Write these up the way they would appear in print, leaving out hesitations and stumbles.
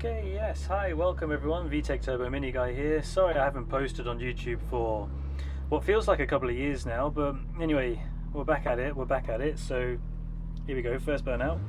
Okay, yes, hi, welcome everyone, Vtec Turbo Mini Guy here. Sorry I haven't posted on YouTube for what feels like a couple of years now, but anyway, we're back at it, so here we go, first burnout.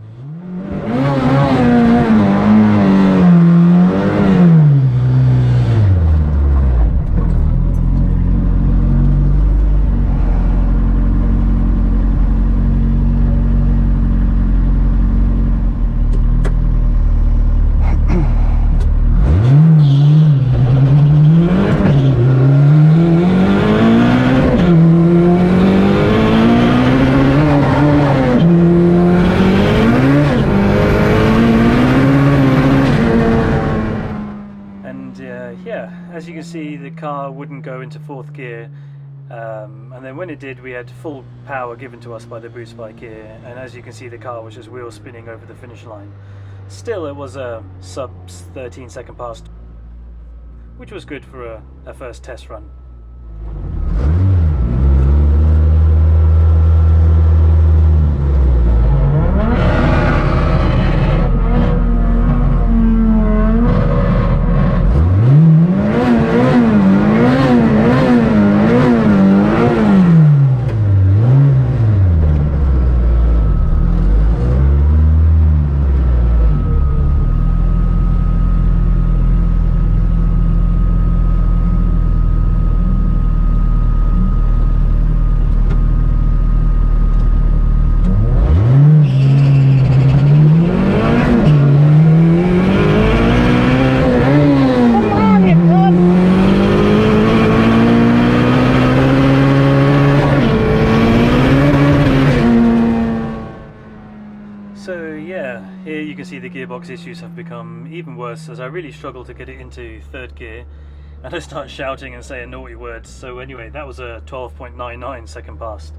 Yeah, as you can see, the car wouldn't go into fourth gear, and then when it did, we had full power given to us by the boost bike here, and as you can see, the car was just wheel spinning over the finish line. Still, it was a sub 13-second pass, which was good for a first test run. So yeah, here you can see the gearbox issues have become even worse as I really struggle to get it into third gear and I start shouting and saying naughty words. So anyway, that was a 12.99 second pass.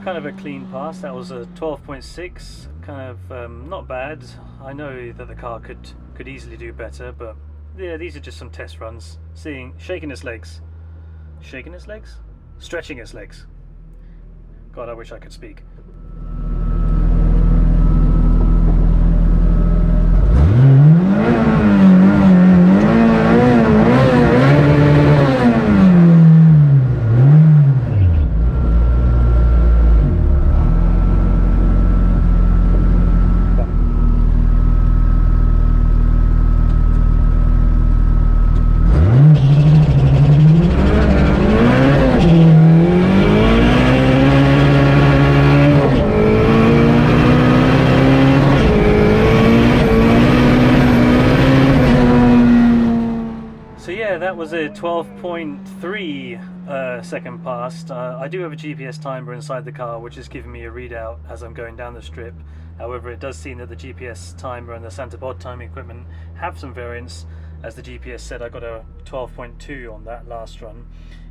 Kind of a clean pass. That was a 12.6, kind of not bad. I know that the car could easily do better, but yeah, these are just some test runs. Shaking its legs, stretching its legs. God, I wish I could speak. So yeah, that was a 12.3 second pass. I do have a GPS timer inside the car which is giving me a readout as I'm going down the strip. However, it does seem that the GPS timer and the Santa Pod timing equipment have some variance. As the GPS said, I got a 12.2 on that last run.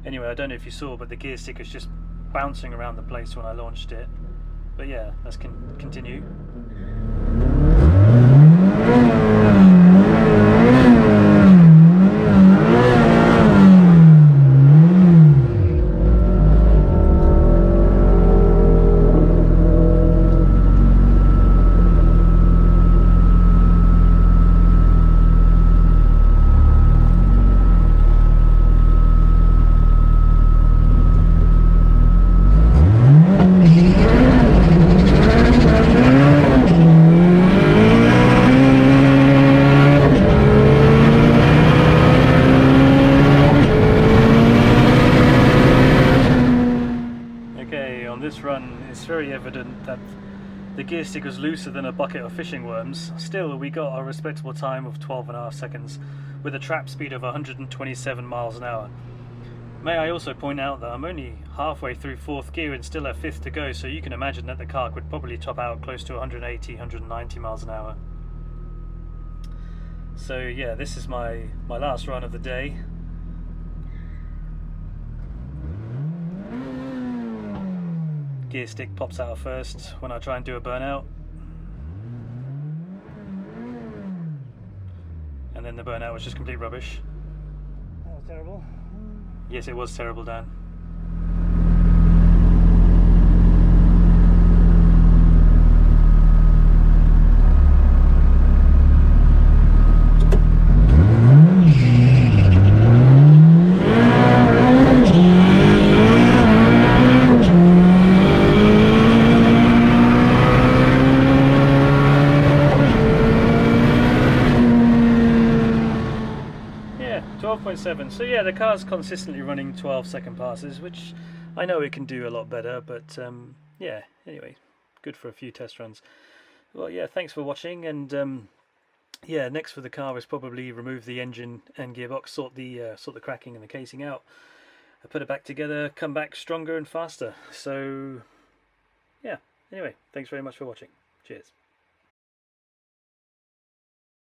Anyway, I don't know if you saw, but the gear stick is just bouncing around the place when I launched it. But yeah, let's continue. This run, it's very evident that the gear stick was looser than a bucket of fishing worms. Still, we got a respectable time of 12.5 seconds with a trap speed of 127 miles an hour. May I also point out that I'm only halfway through 4th gear and still have 5th to go, so you can imagine that the car could probably top out close to 180, 190 miles an hour. So yeah, this is my last run of the day. Gear stick pops out first when I try and do a burnout. And then the burnout was just complete rubbish. That was terrible. Yes, it was terrible, Dan. Yeah, 12.7. So yeah, the car's consistently running 12-second passes, which I know it can do a lot better, but yeah, anyway, good for a few test runs. Well, yeah, thanks for watching, and yeah, next for the car is probably remove the engine and gearbox, sort the cracking and the casing out, put it back together, come back stronger and faster. So yeah, anyway, thanks very much for watching. Cheers.